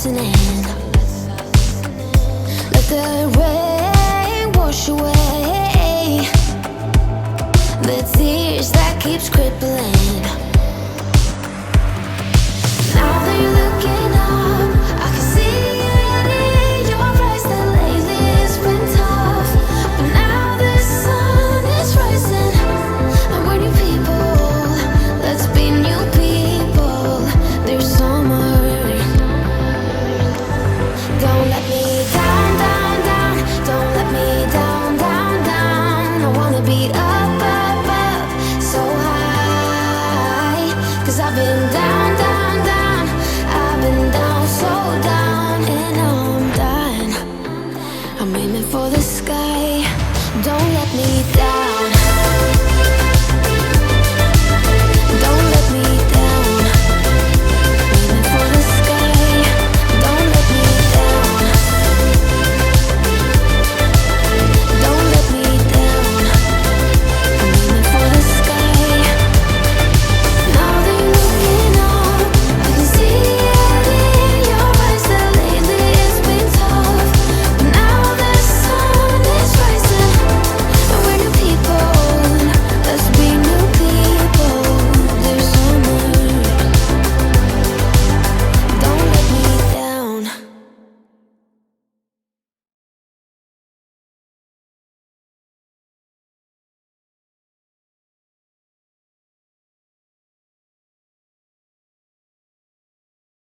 listening. Let the rain wash away the tears that keeps crippling. Now that you're looking up, I can see it in your eyes that lately it's been tough. But now the sun is rising, and we're new people. Let's be new people. There's summer. Don't let me down, down, down. Don't let me down, down, down. I wanna be up, up, up, so high. 'Cause I've been down.